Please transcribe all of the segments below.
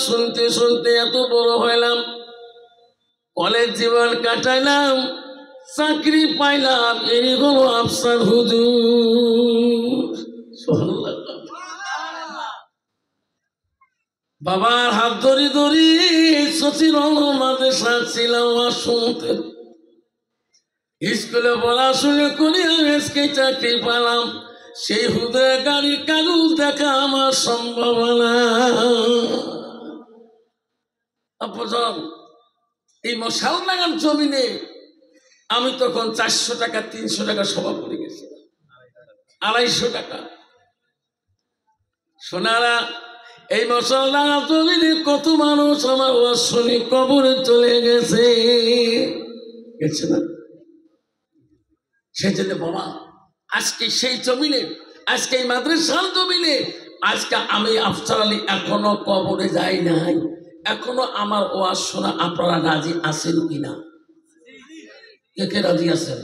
শুনতে শুনতে এত বড় হইলাম, কলেজ জীবন কাটাইলাম, চাকরি পাইলাম, এরই হলো আফসার হুজুর। বাবার হাত ধরি ধরি সচির মাদ্রাসা ছিলাম, শুনতে স্কুলে পড়াশোনা করি, আজকে চাকরি পেলাম। সেই হুদয় গাড়ির কাগজ দেখা আমার সম্ভব না। এই মশাল নাগান জমিনে আমি তখন 400 টাকা 300 টাকা সভা করে গেছি, 250 টাকা। সোনারা, এই মশাল নাগান জমিনে কত মানুষ আমার শুনি কবরে চলে গেছে না। সেই জন্য বাবা, আজকে সেই জমিনে, আজকে এই মাদ্রাসার জমিনে, আজকে আমি আফসার আলী এখনো কবরে যাই নাই। এখনো আমার ওয়াজ শোনা আপনারা রাজি আছেন কিনা? কে কে রাজি আছেন?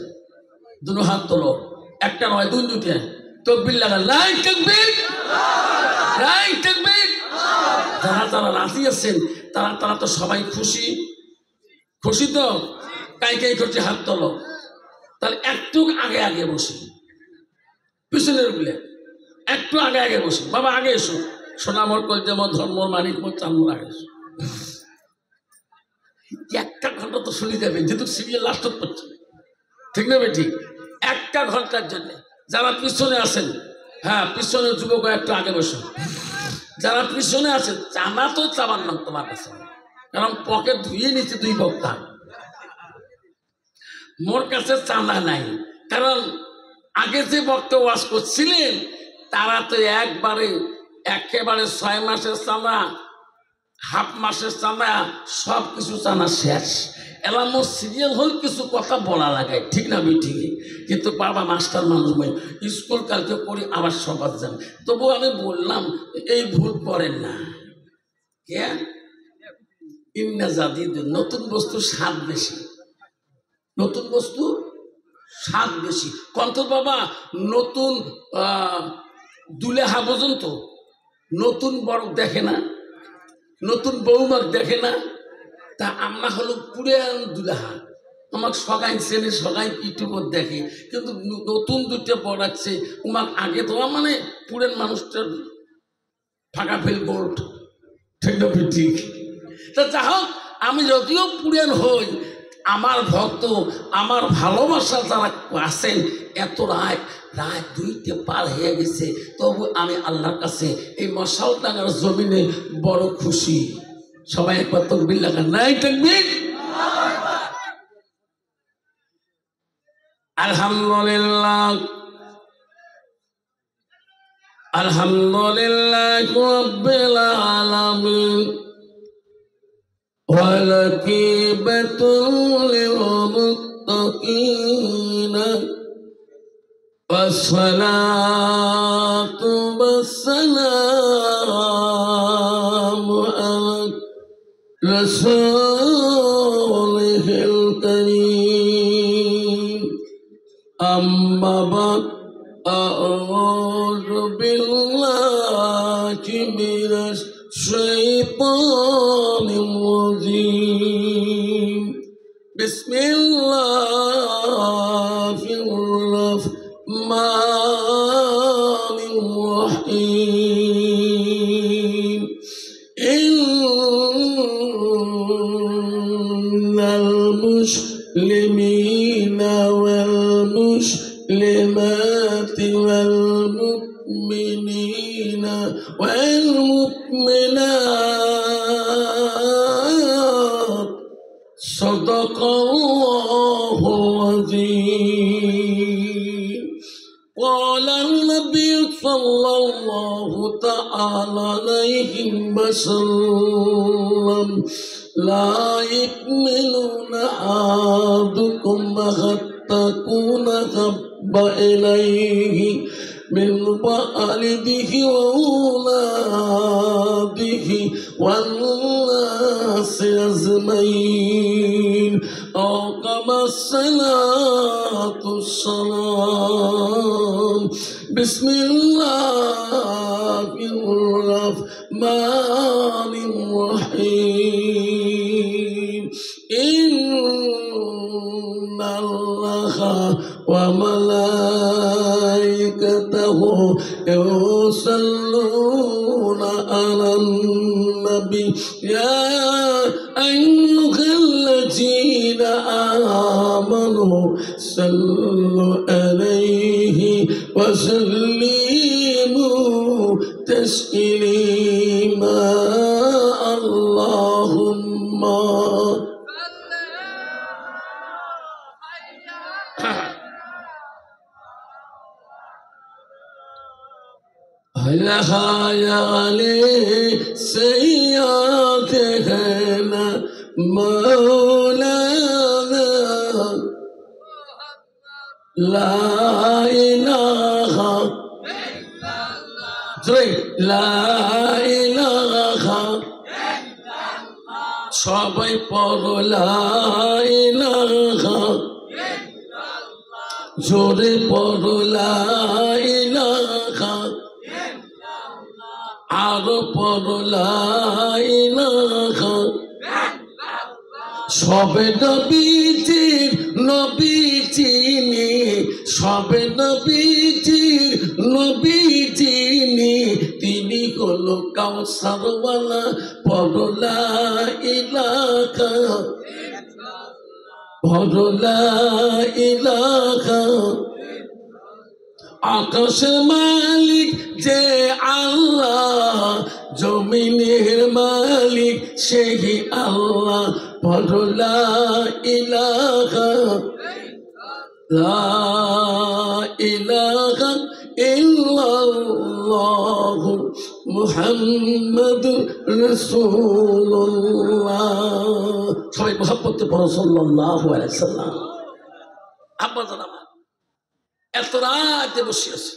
দুটো হাত তোলো, একটা নয়, দুইটা। তাকবীর লাগান, লাই তাকবীর, লাই তাকবীর। যারা যারা রাজি আছেন তারা তারা তো সবাই খুশি, খুশি তো? কাই কাই করছে হাত তোলো। তাহলে একটু আগে আগে বসি, পিছনের গুলে একটু আগে আগে বসি। বাবা আগে এসো, সোনামর কলজামর ধর্মর মানিক মোর চামর আগে এসো। 1 ঘন্টা তো শুনে যাবে, যেহেতু সিরিয়াল লাস্ট করছে, ঠিক না বেটি? 1 ঘন্টার জন্য যারা পিছনে আছেন, হ্যাঁ পিছনে যুবক একটু আগে বসো। যারা পিছনে আছেন, চানা তো চাবার না তোমার কাছে, কারণ পকেট ধুয়ে নিচ্ছে 2 বক্তা। মোর কাছে চাঁদা নাই, কারণ আগে যে বক্তা ওয়াজ করছিলেন তারা তো একেবারে 6 মাসের চাঁদা, হাফ মাসের চাঁদা, সব কিছু চাঁদা শেষ। এলাম মোর সিরিয়াল হল কিছু কথা বলা লাগায়, ঠিক না ঠিকই? কিন্তু বাবা মাস্টার মানুষ, স্কুল কালকে পড়ি, আবার সবার যান। তবু আমি বললাম এই ভুল করেন না। কে ইন্না জাদিদ, নতুন বস্তু স্বাদ বেশি, নতুন বস্তু স্বাদ বেশি। কন্ত বাবা, নতুন দুলেহা পর্যন্ত নতুন বড় দেখে না, নতুন বৌমাক দেখে না। তা আমরা হলো পুরান দুলেহা, আমার সগাই চেনে, সগাই ইউটিউব দেখে, কিন্তু নতুন 2টা পড়াচ্ছে উমাক আগে তো মানে পুরান মানুষটার ফাঁকা ফেল বোল্ট, ঠিক না ঠিক? তা যা হোক, আমি যদিও পুরান হই, আমার ভক্ত, আমার ভালোবাসা যারা আছেন, এত রাত 2টা পার হয়ে গেছে, তবু আমি আল্লাহর কাছে এই মশাল ডাঙ্গার জমিনে বড় খুশি। সবাই একবার তাকবীর লাগান, নাই তাকবীর। আলহামদুলিল্লাহ, আলহামদুলিল্লাহ রাব্বিল আলামিন। ولكيبة للمتقين والصلاة والسلام على رسوله الكريم. أما بعد، أعوذ بالله من الشيطان الرجيم. بسم الله الرحمن الرحيم. إن المسلمين والمسلمات والمؤمنين والمؤمنات صدق الله العظيم. قال النبي صلى الله تعالى عليه وسلم: لا يؤمن أحدكم حتى تكون أحب إليه من والده وأولاده والناس أجمعين، أو كما الصلاة والسلام. بسم الله الرحمن الرحمن الرحيم إن الله وملائكته يصلون على النبي يا أيها الذين آمنوا صلوا عليه وسلموا تسليما اللهم علي سيادنا مولانا لا إله لا إله সবাই পড়ো লা ইলাহা জোরে পড়ো লা ইলাহা আরো পড়ো লা ইলাহা সবে নবীজির নবী চিনি সবে নবীজির নবী চিনি তিনি হলো কাউসারওয়ালা পড়ো লা ইলাহা পড়ো লা ইলাহা আকাশের মালিক যে আল্লাহ জমিনের মালিক সেই আল্লাহ পড়ো লা ইলাহা লা ইলাহা ইল্লাল্লাহ মুহাম্মাদুর রাসূলুল্লাহ সবাই মুহাম্মদ পড়ো সাল্লাল্লাহু আলাইহি ওয়াসাল্লাম আপনারা আমার এত রাতে বসে আছে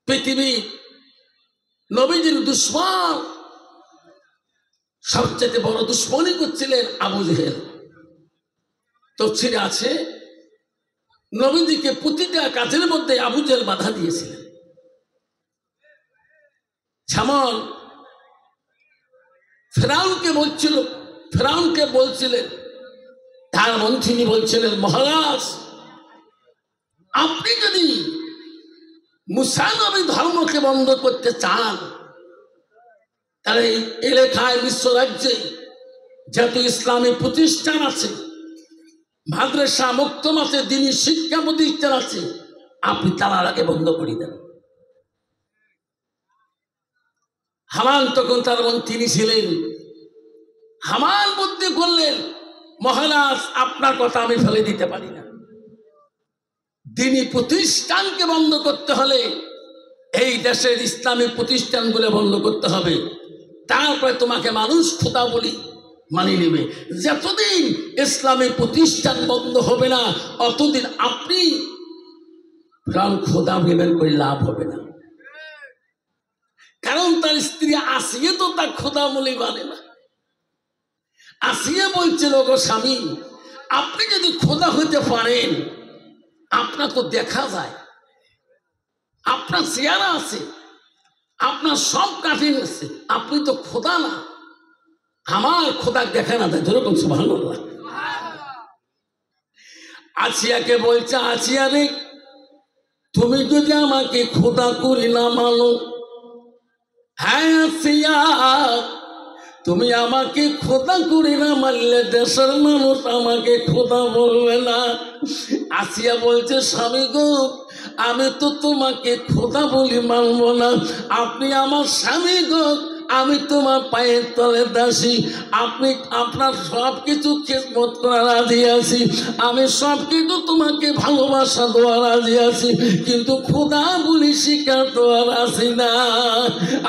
পৃথিবী নবীজির দুশ্মন সবচেয়ে বড় দুশ্মনী করছিলেন আবু জেহেল তফসিরে আছে নবীজিকে প্রতিটা কাজের মধ্যে আবু জেহেল বাধা দিয়েছিলেন যেমন ফেরাউনকে বলছিলেন তার মন্ত্রী বলছিলেন মহারাজ আপনি যদি মুসা নবী ধর্মকে বন্ধ করতে চান তাহলে এই এলাকায় বিশ্ব রাজ্যে যত ইসলামী প্রতিষ্ঠান আছে মাদ্রাসা মক্তব আছে দ্বীনি শিক্ষা প্রতিষ্ঠান আছে আপনি তালার আগে বন্ধ করে দেন হামান তখন তার মন্ত্রী ছিলেন হামান বুদ্ধি করলেন মহারাজ আপনার কথা আমি ফেলে দিতে পারি না দ্বীনি প্রতিষ্ঠানকে বন্ধ করতে হলে এই দেশের ইসলামী প্রতিষ্ঠানগুলো বন্ধ করতে হবে তারপরে তোমাকে মানুষ খোদা বলি মানিয়ে নেবে যতদিন ইসলামী প্রতিষ্ঠান বন্ধ হবে না অতদিন আপনি প্রাণ খোদা নেবেন করে লাভ হবে না কারণ তার স্ত্রী আসিয়ে তো তার খোদা বলে মানে না আসিয়ে বলছিল গো স্বামী আপনি যদি খোদা হতে পারেন আপনার তো দেখা যায় আপনার চেহারা আছে আপনার সব কাঠিন আছে আপনি তো খোদা না আমার খোদা দেখা না যায় যেরকম সুবহানাল্লাহ আসিয়াকে বলছে আসিয়া রে তুমি যদি আমাকে খোদা করে না মানো হ্যাঁ আসিয়া তুমি আমাকে খোদা করে না মানলে দেশের মানুষ আমাকে খোদা বলবে না আসিয়া বলছে স্বামী গো আমি তো তোমাকে খোদা বলি মানবো না আপনি আমার স্বামী গো আমি তোমার পায়ের তলে দাসী আপনি আপনার সব কিছু খেদমত করা রাজি আছি আমি সব কিছু তোমাকে ভালোবাসা দেওয়া রাজি আছি কিন্তু খোদা বলি স্বীকার দেওয়ার আছি না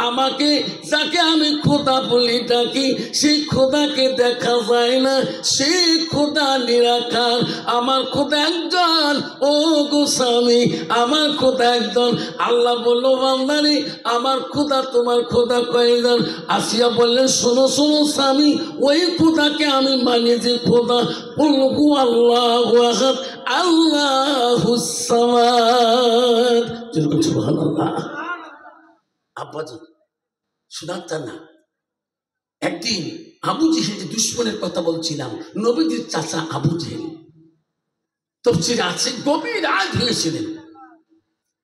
আমাকে যাকে আমি খোদা বলি ডাকি সেই খোদাকে দেখা যায় না সেই খোদা নিরাকার আমার খোদা একজন ও গোস্বামী আমার খোদা একজন আল্লাহ বলল বান্দারে আমার খোদা তোমার খোদা কয়জন আসিয়া বললেন শোনো শোনো স্বামী ওই খোদাকে আমি মানি যে খোদা বলবো আল্লাহু আহাদ আল্লাহুস সামাদ যেরকম সুবহানাল্লাহ আব্বাজান শোনাচ্ছেন না? একদিন আবু জেহেল, যে দুশ্মনের কথা বলছিলাম, নবীজির চাচা আবু জেহেল, তফসিরে আছে গভীর রাত হয়েছিলেন।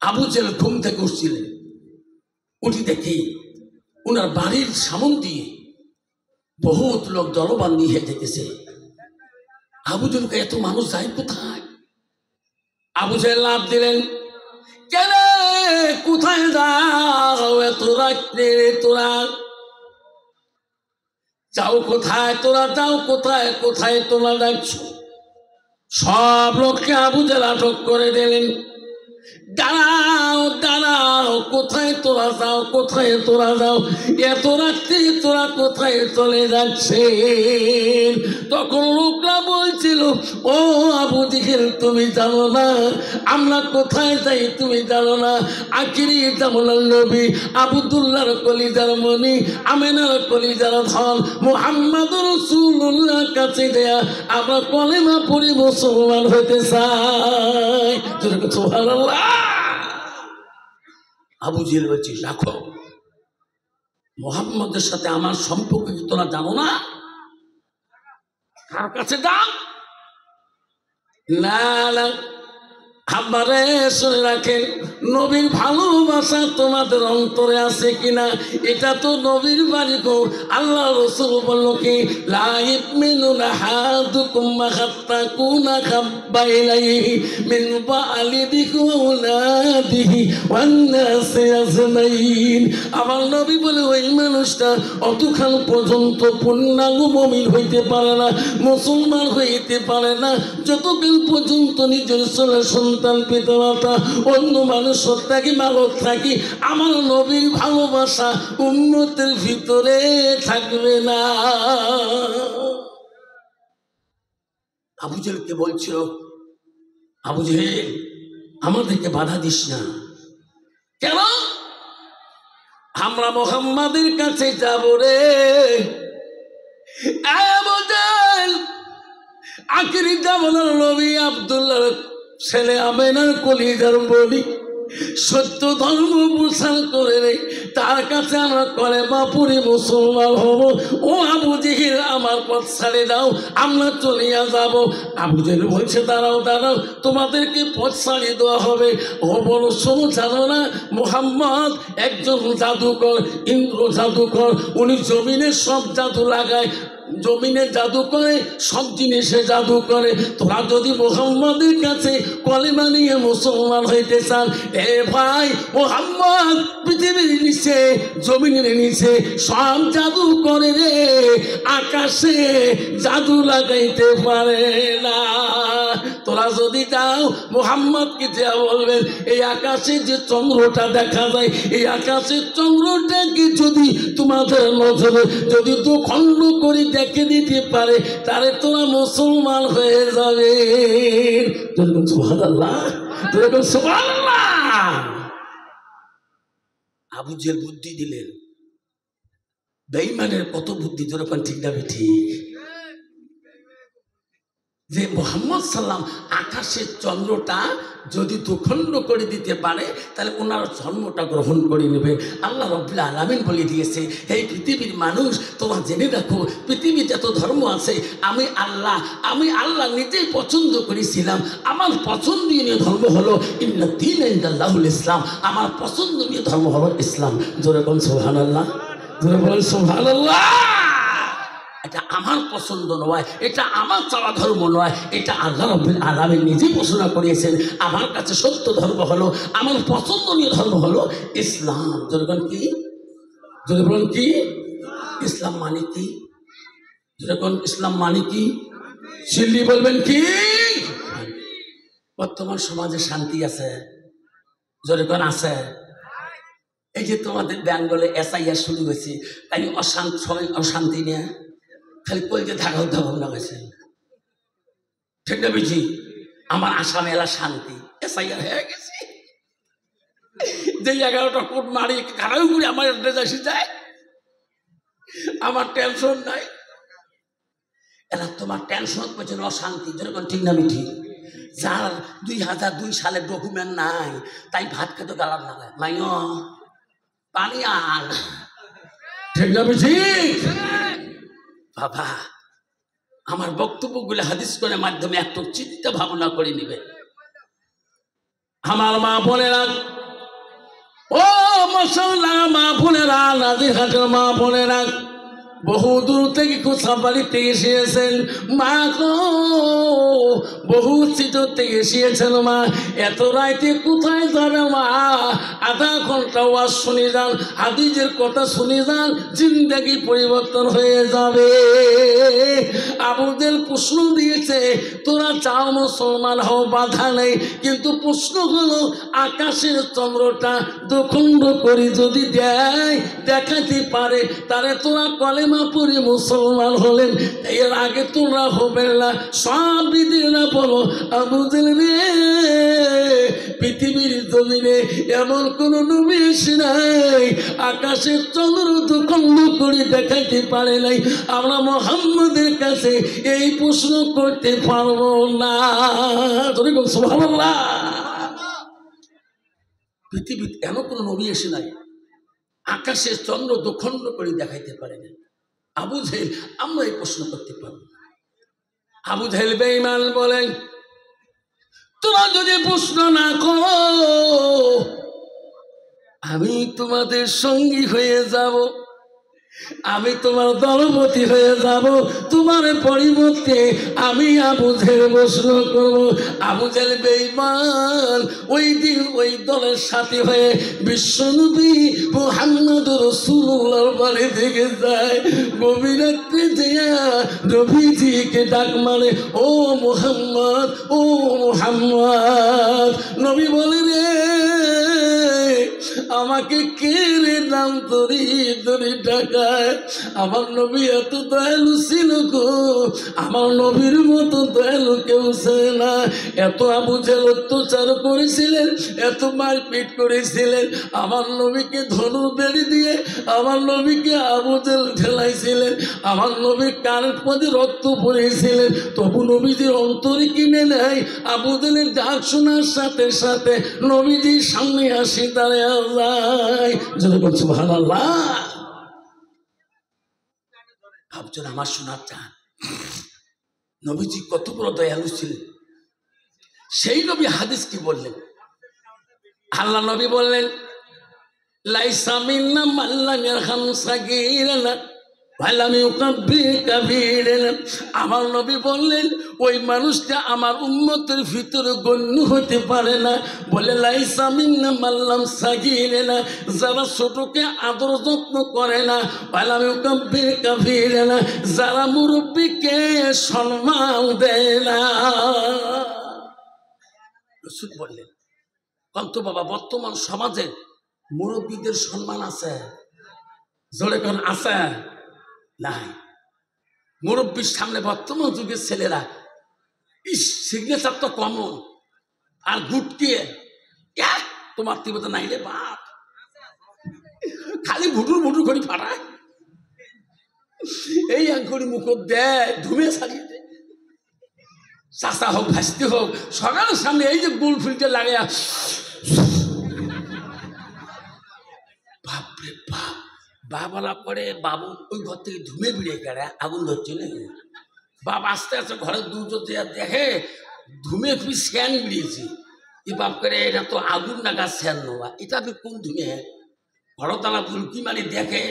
আবু জেহেল ঘুম থেকে উঠছিলেন, উঠি দেখি ওনার বাড়ির সামন দিয়ে বহুত লোক দলবান নিয়ে যেতেছে। আবু জেহেলকে এত মানুষ যায় কোথায়? আবু জেহেল লাফ দিলেন, কেন কোথায় যাও এত রাত্রে? তোরা যাও কোথায়? তোরা যাও কোথায়? কোথায় তোমরা যাচ্ছ? সব লোককে আবু জেহেল আটক করে দিলেন। দাঁড়াও দাঁড়াও, কোথায় তোরা যাও? কোথায় তোরা যাও? এত রাত্রে তোরা কোথায় চলে যাচ্ছে? তখন লোকরা বলছিল, ও আবু জেহেল, তুমি জানো না আমরা কোথায় যাই? তুমি জানো না? আখিরি জামানার নবী আবদুল্লাহর কলিজার মনি, আমেনার কলিজার ধন মুহাম্মদ রাসূলুল্লাহর কাছে দেয়া আমরা কলেমা পড়ে মুসলমান হতে চাই। সুবহানাল্লাহ। আবু জেহেল বলছিস, রাখো, মুহাম্মদের সাথে আমার সম্পর্ক কি তোরা জানো না? কার কাছে দাও? না না, আমারে শুনে রাখেন, নবীর ভালোবাসা তোমাদের অন্তরে আছে কিনা? এটা তো নবীর বাড়ি গো। আল্লাহ রাসূল বলল কি, লা ইউমিনুনা আহাদুকুম হাত্তা কুনা হাব্বা ইলাইহি মিন ওয়ালিদিহি ওয়া আওলাদিহি ওয়ান নাসি আজমাইন। আমার নবী বলে, ওই মানুষটা অতক্ষণ পর্যন্ত পূর্ণাঙ্গ মুমিন হইতে পারে না, মুসলমান হইতে পারে না, যতক্ষণ পর্যন্ত নিজের সন্তান, পিতা মাতা, অন্য মানুষের থাকি, মালক থাকি, আমার নবীর ভালোবাসা উম্মতের ভিতরে থাকবে না। আবু জেহেলকে বলছিল, আবু জেহেল আমাদেরকে বাধা দিস না। কেন? আমরা মুহাম্মাদের কাছে যাব রে। আবু জেহেল আখিরি জামানার নবী আব্দুল্লাহর ছেলে, আমেনার কলিজার বলি, সত্য ধর্ম প্রচার করে রে, তার কাছে আমরা কলেমা পড়ে মুসলমান হব। ও আবু জেহেল, আমার পথ ছাড়ে দাও, আমরা চলিয়া যাব। আবু জেহেল বলছে, দাঁড়াও দাঁড়াও, তোমাদেরকে পথ ছাড়িয়ে দেওয়া হবে। ও বলো, শোনো, জানো না মুহাম্মদ একজন জাদুকর, ইন্দ্র জাদুকর, উনি জমিনে সব জাদু লাগায়, জমিনে জাদু করে, সব জিনিসে জাদু করে। তোরা যদি মুহাম্মদের কাছে কলেমা নিয়ে মুসলমান হইতে চান, এ ভাই, মুহাম্মদ পৃথিবীর নিচে, জমিনের নিচে সব জাদু করে রে, আকাশে জাদু লাগাইতে পারে না। তোরা যদি যাও, মুহাম্মদকে যা বলবেন, এই আকাশে যে চন্দ্রটা দেখা যায়, এই আকাশের চন্দ্রটাকে যদি তোমাদের নজরে যদি তো খণ্ড করে দেখে দিতে পারে, তাহলে তোরা মুসলমান হয়ে যাবে। সুবহানাল্লাহ, সুবহানাল্লাহ। আবু জেহেল বুদ্ধি দিলেন। বেঈমানের কত বুদ্ধি, যেরকম ঠিক না ঠিক, যে মুহাম্মদ সাল্লাম আকাশের চন্দ্রটা যদি দুখণ্ড করে দিতে পারে, তাহলে ওনার জন্মটা গ্রহণ করে নেবে। আল্লাহ রাব্বুল আলামিন বলে দিয়েছে, এই পৃথিবীর মানুষ, তোমরা জেনে রাখো, পৃথিবীতে এত ধর্ম আছে, আমি আল্লাহ নিজেই পছন্দ করেছিলাম। আমার পছন্দনীয় ধর্ম হলো ইন্না দীনা ইনদাল্লাহুল ইসলাম, আমার পছন্দনীয় ধর্ম হলো ইসলাম। জোরে বলুন সুবহানাল্লাহ, জোরে বলুন সুবহানাল্লাহ। এটা আমার পছন্দ নয়, এটা আমার চাওয়া ধর্ম নয়, এটা আল্লাহ রাব্বুল আলামিন নিজেই ঘোষণা করিয়েছেন। আমার কাছে সত্য ধর্ম হলো, আমার পছন্দনীয় ধর্ম হলো ইসলাম। যেরকম কি, যদি বলেন কি ইসলাম মানে কি, যেরকম ইসলাম মানে কি, সিল্লি বলবেন কি? বর্তমান সমাজে শান্তি আছে, যেরকম আছে। এই যে তোমাদের বেঙ্গলে এসআইআর শুরু হয়েছে, তাই সবাই অশান্তি নিয়ে খালি কলকে ধাগাও ধাগাও লাগাইছে, ঠিক না বুঝি? আমার আসামে এলা শান্তি, এসআইআর হয়ে গেছে। যে 11টা কোট মারি খারাপ করে আমার অ্যাড্রেস আসি যায়, আমার টেনশন নাই। এলা তোমার টেনশন করছে অশান্তি, যেরকম ঠিক না ঠিক? যার 2002 সালের ডকুমেন্ট নাই, তাই ভাত খেতে গালার লাগায়, মাইও পানি আন, ঠিক না ঠিক? বাবা আমার বক্তব্যগুলো হাদিস করে মাধ্যমে একটু চিন্তা ভাবনা করে নিবে। আমার মা বোনেরা, ও মুসলমান মা বোনেরা, নাজিরহাটের মা বোনেরা, বহু দূর থেকে কোথাবাড়িতে এসেছেন মা গো, বহু চিতর থেকে এসেছেন মা। এত রাইতে কোথায় যাবে মা? আধা ঘন্টা ওয়াজ শুনে যান, হাদিসের কথা শুনে যান, জিন্দেগি পরিবর্তন হয়ে যাবে। আবুদের প্রশ্ন দিয়েছে, তোরা চাও মুসলমান হও, বাধা নেই, কিন্তু প্রশ্ন হলো আকাশের চন্দ্রটা দুখণ্ড করে যদি দেয়, দেখাতে পারে, তারে তোরা কলেমা পড়ে মুসলমান হলেন, এর আগে তোরা হবেন না। সব বিদিনা বলো, আবুদের রে পৃথিবীর জমিনে এমন কোন নবী এসে নাই আকাশের চন্দ্র দুখণ্ড করে দেখাইতে পারে নাই। আমরা মুহাম্মদের কাছে এই প্রশ্ন করতে পারবো না। সুবহানাল্লাহ। পৃথিবীতে এমন কোন নবী এসে নাই আকাশের চন্দ্র দুখণ্ড করে দেখাইতে পারে না। আবু জেহেল আমরা এই প্রশ্ন করতে পারবো না। আবু জেহেল বেঈমান বলেন, তোরা যদি প্রশ্ন না করো আমি তোমাদের সঙ্গী হয়ে যাব, আমি তোমার দলপতি হয়ে যাব, তোমার পরিবর্তে আমি আবু জেহেল প্রশ্ন করব। আবু জেহেল বেঈমান ওই দিন ওই দলের সাথে হয়ে বিশ্বনবী মুহাম্মদ রাসূলুল্লাহর বাড়ি থেকে যায়। গভীর রাত্রে যেয়া নবীজিকে ডাক মারে, ও মুহাম্মদ, ও মুহাম্মদ। নবী বলে, রে আমাকে কে রে নাম ধরি ধরি ডাকায়? আমার নবী এত দয়ালু ছিল গো, আমার নবীর মতো দয়ালু কেউ ছিল না। এত আবু জেহেল অত্যাচার করেছিলেন, এত মারপিট করেছিলেন, আমার নবীকে ধনুর বেড়ে দিয়ে আমার নবীকে আবু জেহেল ঠেলাইছিলেন, আমার নবীর কানের পদে রক্ত পড়েছিলেন, তবু নবীজির অন্তরে কিনে নেয়। আবু জেহেলের ডাক শোনার সাথে সাথে নবীজির সামনে আসি দাঁড়িয়ে যায়। সুবহানাল্লাহ। ভাবছেন আমার শোনার চান নবীজি কত বড় দয়ালু ছিলেন। সেই নবী হাদিস কি বললেন? আল্লাহ নবী বললেন, লাইসা মিন্না মান লাম ইয়ারহাম সাগীরানা ওয়া লাম ইউকাব্বির কাবীরানা। আমার নবী বললেন, ওই মানুষটা আমার উম্মতের ভিতরে গণ্য হতে পারে না। বলে, লাইসা মিন্না মান লাম সাগীরানা, যারা ছোটকে আদর যত্ন করে না, ওয়া লাম ইউকাব্বির কাবীরানা, যারা মুরব্বিকে সম্মান দেয় না। রাসূল বললেন, কন্ত বাবা বর্তমান সমাজে মুরব্বীদের সম্মান আছে? জোরে কোন আছে? নাই। মুরব্বীর সামনে বর্তমান যুগের ছেলেরা সিগনেচার তো কমন, আর গুটকিয়ে তোমার তীব্রতা নাই রে বাপ, খালি ভুটুর ভুটুর করে ফাটায়, এই আঙ্কুরি মুখ দেয়, ধুমে ছাড়িয়ে দেয়। চাষা হোক ভাসতে হোক, সকালের সামনে এই যে গোল ফিল্টার লাগাইয়া, বাপরে বাপ, বাবালা পরে বাবু ওই ঘর থেকে ধুমে বেরিয়ে গেলে আগুন ধরছে না। বাপ আস্তে আস্তে ঘরের দুটো দেখে ধুমে খুবই স্যান বেরিয়েছে। এ বাপ করে এটা তো আগুন নাগা স্যান নেওয়া, এটা আমি কোন ধুমে? ঘরতলা ভুলকি মারি দেখে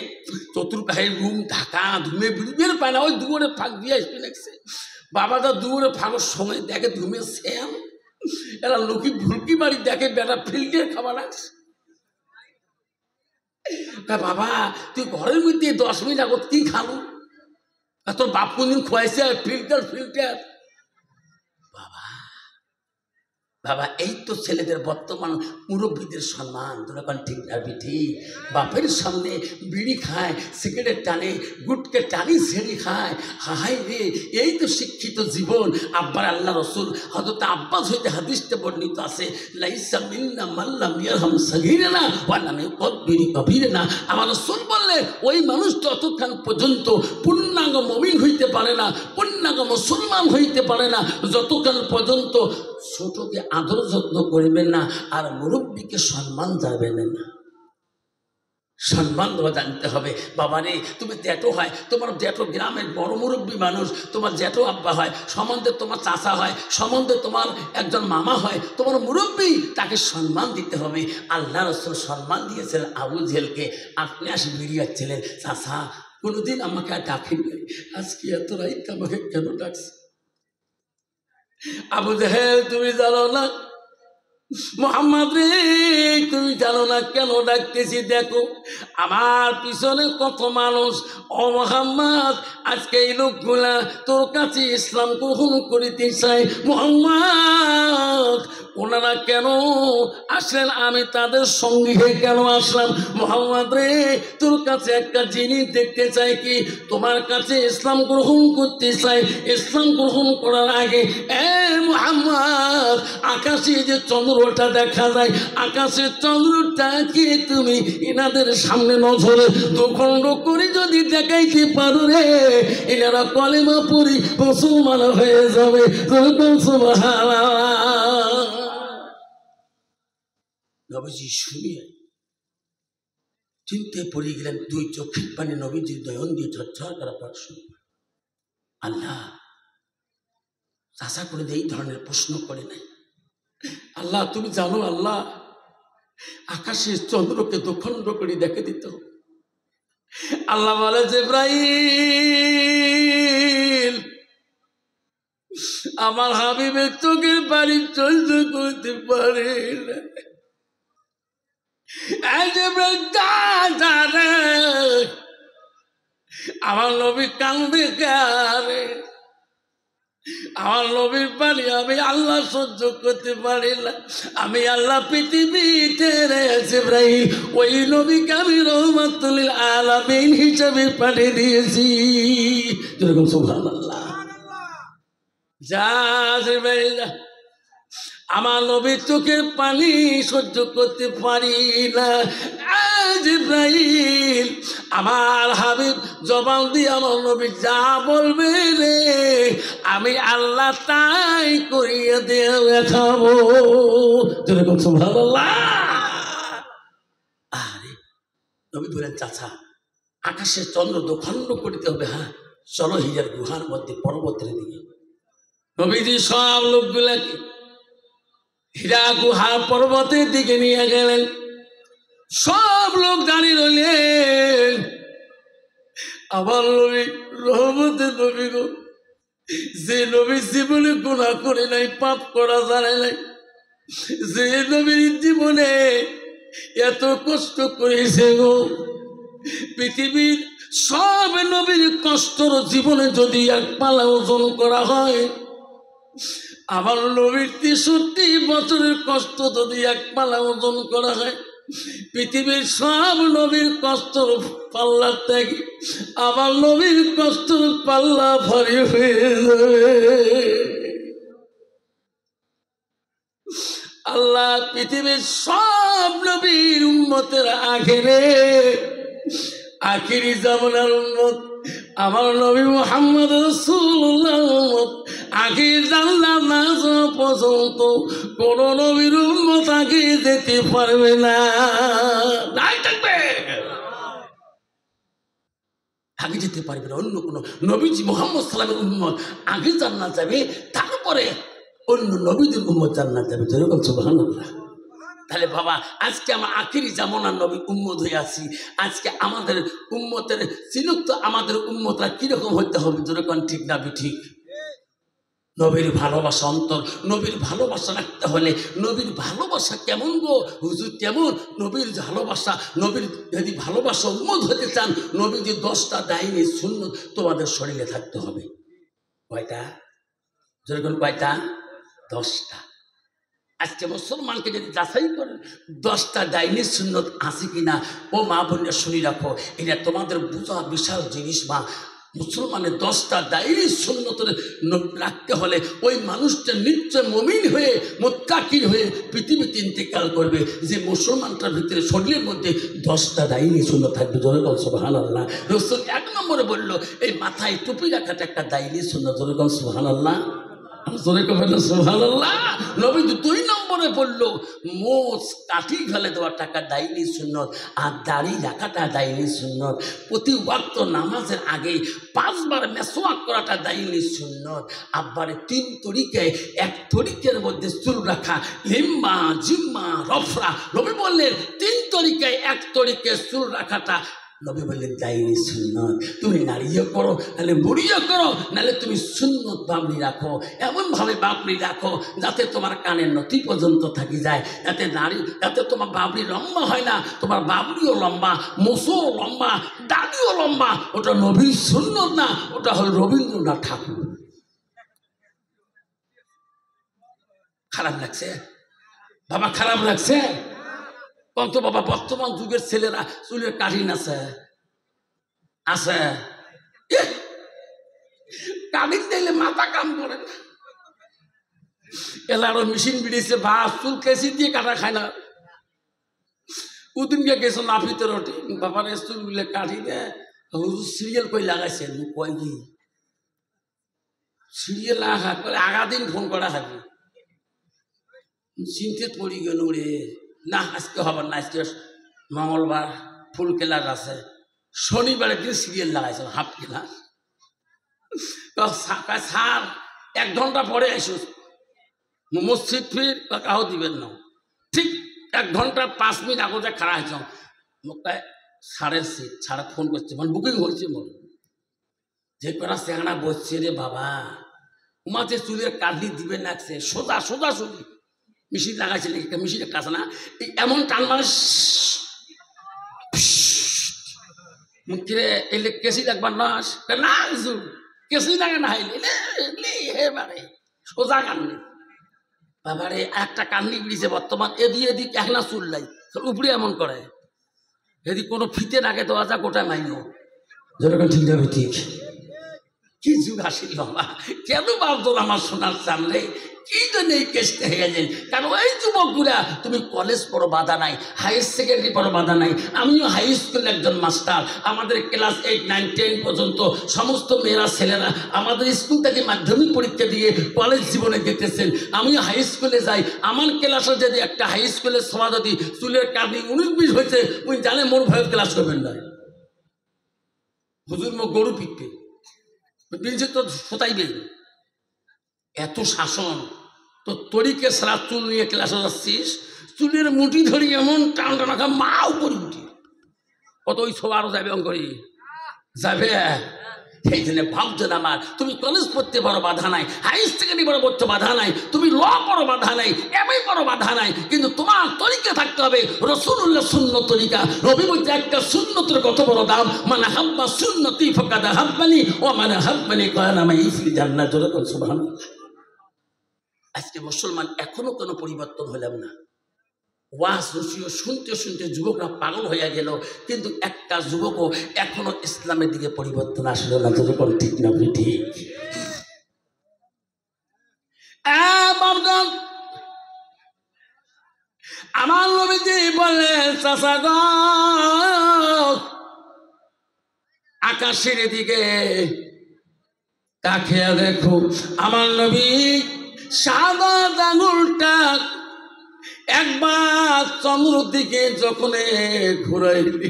চতুর্পাহে রুম ঢাকা, ধুমে বের পায় না, ওই দুয়ারে ফাঁক দিয়ে আসবে লাগছে। বাবা তো দুয়ারে ফাঁকের সময় দেখে ধুমে স্যান, এরা লোকি ভুলকি মারি দেখে বেটা ফিল্টের খাবার লাগছে। বাবা তুই ঘরের মধ্যে 10 মিনিট আগত কি খাবো? তোর বাপ কোনদিন খোয়াইছে ফিল্টার ফিল্টার? বাবা বাবা এই তো ছেলেদের বর্তমান মুরব্বীদের সম্মান। তোরা ঠিক রাখবি, ঠিক বাপের সামনে বিড়ি খায়, সিগারেট টানে, গুটকে টানি ছেড়ে খায়। হাই রে, এই তো শিক্ষিত জীবন। আব্বার আল্লাহ রসুল হযরত আব্বাস হইতে হাদিসটা বর্ণিত আছে, লাইসা মিন্না মান লাম ইয়ারহাম সাগীরানা ওয়া লাম ইউকাব্বির কাবীরানা। আমার রসুল বললেন, ওই মানুষ ততক্ষণ পর্যন্ত পূর্ণাঙ্গ মুমিন হইতে পারে না, পূর্ণাঙ্গ মুসলমান হইতে পারে না, যতক্ষণ পর্যন্ত ছোটকে আদর যত্ন করবেন না আর মুরব্বীকে সম্মান যাবেন না। সম্মান দেওয়া জানতে হবে। বাবা রে, তুমি জ্যাঠো হয়, তোমার জ্যাঠো গ্রামের বড় মুরব্বী মানুষ, তোমার জ্যাঠো আব্বা হয়, সম্বন্ধে তোমার চাচা হয়, সম্বন্ধে তোমার একজন মামা হয়, তোমার মুরব্বী, তাকে সম্মান দিতে হবে। আল্লাহ রাসূল সম্মান দিয়েছিলেন আবু জেহেলকে। আপনি আসে বেরিয়েছিলেন, চাচা কোনোদিন আমাকে আর ডাকেন নাই, আজকে এত রাইত আমাকে কেন ডাকছে? আবু জেহেল, তুমি জানো না মোহাম্মদ রে, তুমি জানো না কেন ডাকতেছি? দেখো আমার পিছনে কত মানুষ। ও মোহাম্মদ, আজকে এই লোকগুলা তোর কাছে ইসলাম গ্রহণ করিতে চাই। মোহাম্মদ, ওনারা কেন আসলেন? আমি তাদের সঙ্গী হয়ে কেন আসলাম? মোহাম্মদ রে, তোর কাছে একটা জিনিস দেখতে চাই, কি তোমার কাছে ইসলাম গ্রহণ করতে চাই। ইসলাম গ্রহণ করার আগে এ মোহাম্মদ, আকাশে যে চন্দ্রটা দেখা যায়, আকাশের চন্দ্রটাকে তুমি এনাদের সামনে নজরে দুখণ্ড করে যদি দেখাইতে পারো রে, এনারা কলেমা পড়ি মুসলমান হয়ে যাবে। নবীজি শুনিয়ে চিন্তায় পড়ে গেলেন, দুই চোখের পানি নবীজির দয়ন দিয়ে ঝরঝর করা পর শুরু। আল্লাহ চাষা করে এই ধরনের প্রশ্ন করে নাই। আল্লাহ তুমি জানো, আল্লাহ আকাশের চন্দ্রকে দুখণ্ড করে দেখে দিত। আল্লাহ বলে, জিবরাইল, আমার হাবিবের চোখের পানি সহ্য করতে পারে না। আমার নবী কান্দে কারে, আমার নবীর পানি আমি আল্লাহ সহ্য করতে পারি না। আমি আল্লাহ পৃথিবীতে জিবরাইল ওই নবীকে আমি রহমাতুল লিল আলামিন হিসেবে পাঠিয়ে দিয়েছি। যেরকম সুবহানাল্লাহ। যা জিবরাইল, আমার নবীর চোখের পানি সহ্য করতে পারি না। জিবরাইল, আমার হাবিব জবান দিয়ে আমার নবী যা বলবে রে, আমি আল্লাহ তাই করিয়ে দিয়ে দেখাবো। যেরকম সুবহানাল্লাহ। আরে নবী বলেন, চাচা আকাশের চন্দ্র দুখণ্ড করিতে হবে। হ্যাঁ চলো হিজার গুহার মধ্যে পর্বতের দিকে। নবীজি সব লোকগুলাকে হীরা গুহা পর্বতের দিকে নিয়ে গেলেন। সব লোক দাঁড়িয়ে রইলেন। আমার নবী রহমতের নবী গো, যে নবী জীবনে গুনাহ করে নাই, পাপ করা জানে নাই, যে নবীর জীবনে এত কষ্ট করেছে গো, পৃথিবীর সব নবীর কষ্টর জীবনে যদি এক পালা ওজন করা হয়, আমার নবীর 63 বছরের কষ্ট যদি এক পালা ওজন করা হয়, পৃথিবীর সব নবীর কষ্টর পাল্লা থেকে আমার নবীর কষ্টর পাল্লা ভারী হয়ে যাবে। আল্লাহ পৃথিবীর সব নবীর উম্মতের আখেরে আখিরি জামানার উম্মত আমার নবী মুহাম্মদ রাসূলুল্লাহ আখির জান্নাত না যাওয়া পর্যন্ত কোন নবীর উম্মত আগে যেতে পারবে না। আগে যেতে পারবে না অন্য কোন নবীজি মুহাম্মদ সাল্লাল্লাহু আলাইহি উম্মত আগে জান্নাত যাবে, তারপরে অন্য নবীদের উম্মত জান্নাত যাবে। যেরকম সুবহানাল্লাহ। তাহলে বাবা আজকে আমার আখিরি জামানার নবী উম্মত হয়ে আছি। আজকে আমাদের উম্মতের চিনুক তো আমাদের উম্মতরা কিরকম হইতে হবে। যেরকম ঠিক না ঠিক? নবীর ভালোবাসা অন্তর, নবীর ভালোবাসা রাখতে হলে নবীর ভালোবাসা কেমন গো হুজুর? কেমন নবীর ভালোবাসা? নবীর যদি ভালোবাসা উম্মত হতে চান, নবীর যে 10টা দাইনি সুন্নত তোমাদের শরীরে থাকতে হবে। কয়টা? যেরকম কয়টা? 10টা। আজকে মুসলমানকে যদি যাচাই করেন 10টা ডাইনি সুন্নত আছে কিনা, ও মা বোনরা শুনি রাখো, এটা তোমাদের বোঝা বিশাল জিনিস। মা মুসলমানের 10টা ডাইনি সুন্নত রাখতে হলে ওই মানুষটা নিশ্চয় মুমিন হয়ে মুত্তাকিন হয়ে পৃথিবীতে ইন্তেকাল করবে। যে মুসলমানটার ভিতরে শরীরের মধ্যে 10টা ডাইনি সুন্নত থাকবে। যেরকম সুবহানাল্লাহ। রাসূল 1 নম্বরে বলল এই মাথায় টুপি রাখাটা একটা ডাইনি সুন্নত। যেরকম সুবহানাল্লাহ। সুবহানাল্লাহ। নবী 2 নম্বরে বলল মোচ কাটি ফেলে দেওয়া টাকা দাইনি সুন্নত, আর দাড়ি রাখাটা দাইনি সুন্নত, প্রতি ওয়াক্ত নামাজের আগে 5 বার মেসওয়াক করাটা দাইনি সুন্নত। আব্বারে 3 তরিকায়, 1 তরিকের মধ্যে চুল রাখা, লিম্মা জিম্মা রফরা। নবী বললেন 3 তরিকায় 1 তরিকে চুল রাখাটা নবী বললেন দাইনি সুন্নত। তুমি নাড়িয়ে করো, নাহলে মুড়িয়ে করো, নাহলে তুমি সুন্নত বাবরি রাখো। এমনভাবে বাবরি রাখো যাতে তোমার কানের নথি পর্যন্ত থাকি যায়, যাতে তোমার বাবরি লম্বা হয় না, তোমার বাবরিও লম্বা, মোসও লম্বা, দাড়িও লম্বা। ওটা নবীর সুন্নত না, ওটা হল রবীন্দ্রনাথ ঠাকুর। খারাপ লাগছে বাবা? খারাপ লাগছে? কত বাবা বর্তমান যুগের ছেলেরা চুলের কাটিং আছে, কাটিং দিলে মাথা কাম করে না। এলারও মেশিন বেরিয়েছে, বা চুল কেসি দিয়ে কাটা খায় না। ওদিনকে গেছো নাফিতে রটি, বাবার চুল গুলো কাটি দেয়, সিরিয়াল কই লাগাইছেন, কয় কি সিরিয়াল লাগা করে আগাদিন ফোন করা হবে। চিনতে পড়ি গেল রে, না আজকে হবার না, আজকে মঙ্গলবার ফুল ক্লাস আছে, শনিবারের দিন সিরিয়াল লাগাইছে হাফ ক্লাস। স্যার 1 ঘন্টা পরে আসো মসজিদ, ফির কাউ দিবেন না, ঠিক 1 ঘন্টা 5 মিনিট আগে খাড়া হয়েছ মোকায় সাড়ে সিট ছাড়া ফোন করছে, মানে বুকিং হয়েছে মোর। যে করা চেহারা বসছে রে বাবা, উমাতে চুলের কাটলি দিবেন লাগছে, সোজা সোজা সোজি মেশিন লাগাইছে নাকি, মেশিন একটা আছে না, এমন টান মানে মুখে এলে কেসি লাগবার না কেসি লাগে না, এবারে সোজা কান্নি বাবারে। একটা কান্নি বিড়িছে বর্তমান, এদিক এক না চুল লাই উপরে এমন করে, এদিক কোনো ফিতে নাকে দেওয়া যা গোটা মাইন, যেরকম ঠিক যাবে ঠিক। কি যুগ আসিল বাবা, কেন ভাবতো আমার সোনার সামনে কি জন্য এই কেসটা হয়ে গেছেন? কারণ এই যুবকগুলা, তুমি কলেজ পড়ো বাধা নাই, হায়ার সেকেন্ডারি পড়ো বাধা নাই, আমিও হাই স্কুলের একজন মাস্টার, আমাদের ক্লাস 8, 9, 10 পর্যন্ত সমস্ত মেয়েরা ছেলেরা আমাদের স্কুল থেকে মাধ্যমিক পরীক্ষা দিয়ে কলেজ জীবনে যেতেছেন। আমিও হাই স্কুলে যাই, আমার ক্লাসে যদি একটা হাই স্কুলের সমাজ যদি চুলের কাটিং 19-20 হয়েছে, উনি জানে মোর ভয়ের ক্লাস করবেন না, হুজুর মো গরু পিটবে তো শোতাইবে। এত শাসন, তো তরিকে সারা চুল নিয়ে ক্লাসে যাচ্ছিস, চুলের মুঠি ধরি এমন টান টানা মা উপরে উঠি, কত ওই সব আরো যাবে অঙ্করি যাবে। সেই জন্য ভাবছেন আমার, তুমি কলেজ পড়তে পারো বাধা নাই, হাই সেকেন্ডারি পড়ো পড়তে বাধা নাই, তুমি ল পড়ো বাধা নাই, এমএ পড়ো বাধা নাই, কিন্তু তোমার তরিকা থাকতে হবে রাসূলুল্লাহ সুন্নত তরিকা। নবী বলতে একটা সুন্নতের কত বড় দাম, মানে হাব্বা সুন্নতি ফাকাদ হাব্বানি ওয়া মানে হাব্বানি কানা মাই ফিল জান্নাত। সুবহানাল্লাহ। আজকে মুসলমান এখনো কোনো পরিবর্তন হলাম না, ওয়াজ রসিও শুনতে শুনতে যুবকরা পাগল হয়ে গেল, কিন্তু একটা যুবকও এখনো ইসলামের দিকে পরিবর্তন আসলো না। যখন ঠিক না ঠিক আমার নবীজি বললেন, চাচা গো আকাশের দিকে তাকিয়ে দেখো, আমার নবী সাদা আঙুলটা একবার চন্দ্রের দিকে যখন ঘুরাইলি,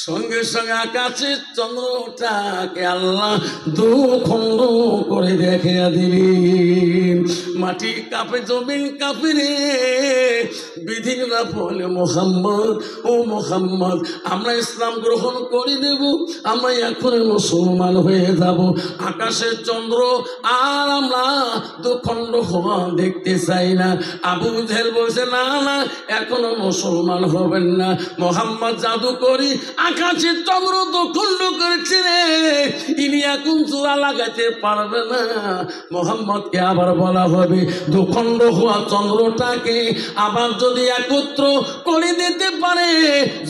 সঙ্গে সঙ্গে আকাশের চন্দ্রটাকে আল্লাহ 2 খণ্ড করে দেখিয়া দিলেন। মাটি কাঁপে, জমিন কাঁপে রে, বিধিরা বলে মোহাম্মদ, ও মোহাম্মদ আমরা ইসলাম গ্রহণ করে নেব, আমরা এখন মুসলমান হয়ে যাব। আকাশের চন্দ্র আর আমরা 2 খণ্ড হওয়া দেখতে চাই না। আবু জেহেল বলছে, না না এখনো মুসলমান হবেন না, মোহাম্মদ জাদু করি আকাশের চন্দ্র 2 খণ্ড করেছে রে, ইনি এখন চূড়া লাগাতে পারবে না। মোহাম্মদকে আবার বলা হবে 2 খণ্ড হওয়া চন্দ্রটাকে আবার যদি একত্র করে দিতে পারে,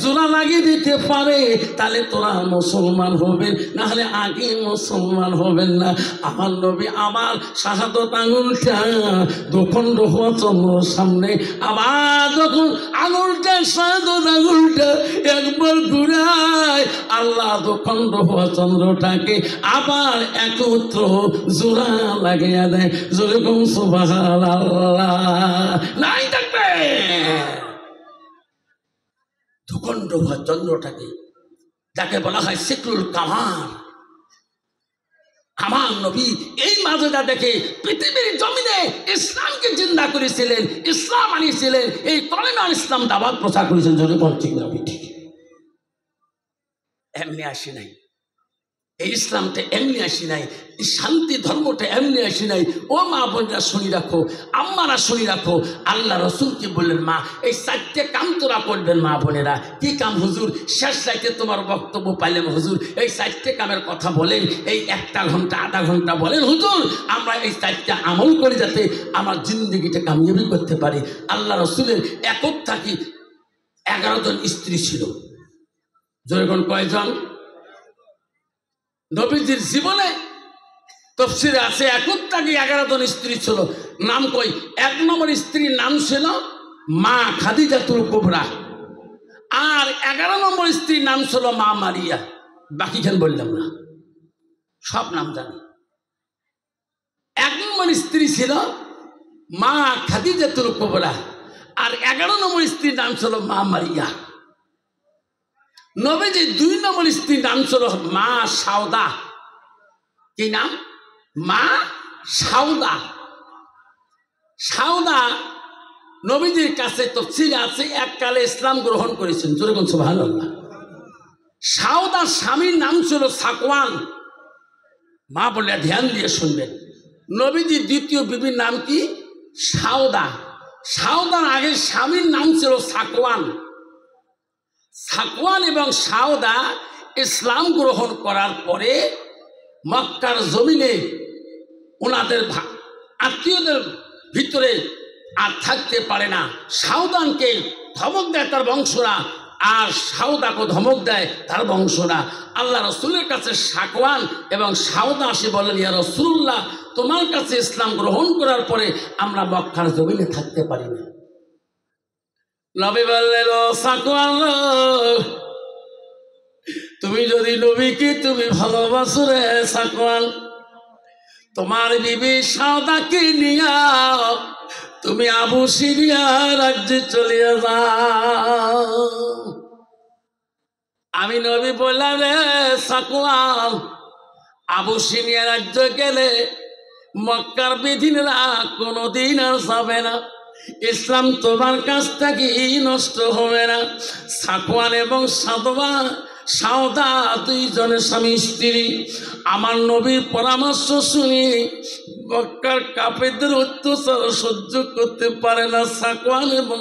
জোড়া লাগিয়ে দিতে পারে, তাহলে তোরা মুসলমান হবে, না হলে আগে মুসলমান হবেন না। আমার নবী আমার শাহাদত আঙুলটা 2 খণ্ড হওয়া চন্দ্রের সামনে আবার যখন আঙুলটা শাহাদত আঙুলটা একবার ঘুরায়, আল্লাহ আল্লাহ দুখণ্ড হওয়া চন্দ্রটাকে আবার একত্র জোড়া লাগিয়ে দেয়। যেরকম সুবহানাল্লাহ নাই থাকবে। দুখণ্ড হওয়া চন্দ্রটাকে যাকে বলা হয় সিকলুল কামার, আমার নবী এই মাজেদা দেখে পৃথিবীর জমিনে ইসলামকে জিন্দা করেছিলেন, ইসলাম আনিয়েছিলেন, এই কলেমা ইসলাম দাওয়াত প্রচার করেছেন। যদি বলছি নবী ঠিক এমনি আসি নাই, এই ইসলামটা এমনি আসি নাই, এই শান্তি ধর্মটা এমনি আসি নাই। ও মা বোনরা শুনি রাখো, আম্মারা শুনি রাখো, আল্লাহ রসুল কি বললেন, মা এই 4টে কাম তোরা করবেন। মা বোনেরা কি কাম হুজুর? শেষ রাইতে তোমার বক্তব্য পাইলাম হুজুর, এই 4টে কামের কথা বলেন, এই 1 ঘন্টা 1/2 ঘন্টা বলেন হুজুর, আমরা এই 4টে আমল করি যাতে আমার জিন্দগিটা কামিয়াবি করতে পারি। আল্লাহ রসুলের একক থাকি 11 জন স্ত্রী ছিল। যেরকম কয়জন? নবীজির জীবনে তফসিরে আছে একত্রাকে 11 জন স্ত্রী ছিল। নাম কই? 1 নম্বর স্ত্রীর নাম ছিল মা খাদিজাতুল কুবরা, আর 11 নম্বর স্ত্রীর নাম ছিল মা মারিয়া। বাকি কেন বললাম না, সব নাম জানি। 1 নম্বর স্ত্রী ছিল মা খাদিজাতুল কুবরা, আর 11 নম্বর স্ত্রীর নাম ছিল মা মারিয়া। নবীজি 2 নম্বর স্ত্রীর নাম ছিল মা সাউদা। কি নাম? মা সাউদা। সাউদা নবীজির কাছে তফসিরে আছে এককালে ইসলাম গ্রহণ করেছেন। যেরকম সুবহানাল্লাহ। সাউদার স্বামীর নাম ছিল সাকওয়ান। মা বলে ধ্যান দিয়ে শুনবেন, নবীজির দ্বিতীয় বিবির নাম কি? সাউদা। সাউদার আগে স্বামীর নাম ছিল সাকওয়ান। সাকওয়ান এবং সাউদা ইসলাম গ্রহণ করার পরে মক্কার জমিনে ওনাদের আত্মীয়দের ভিতরে আর থাকতে পারে না। সাউদানকে ধমক দেয় তার বংশরা, আর সাউদাকে ধমক দেয় তার বংশরা। আল্লাহ রসুলের কাছে সাকওয়ান এবং সাউদা আসে বলেন, ইয়া রাসূলুল্লাহ, তোমার কাছে ইসলাম গ্রহণ করার পরে আমরা মক্কার জমিনে থাকতে পারি না। নবী বললেন, ও সাকওয়ান, তুমি যদি নবীকে তুমি ভালোবাসো রে সাকওয়ান, তোমার বিবি সাউদাকে নিয়া তুমি আবু সিরিয়া রাজ্যে চলে যাও। আমি নবী বললাম, রে সাকওয়ান, আবু সিরিয়া রাজ্য গেলে মক্কার বিধিরা কোনোদিন আর যাবে না, ইসলাম তোমার কাছ থেকে নষ্ট হবে না। সাকওয়ান এবং সাউদা 2 জনের স্বামী স্ত্রী আমার নবীর পরামর্শ শুনি মক্কার কাফেরদের অত্যাচার সহ্য করতে পারে না। সাকওয়ান এবং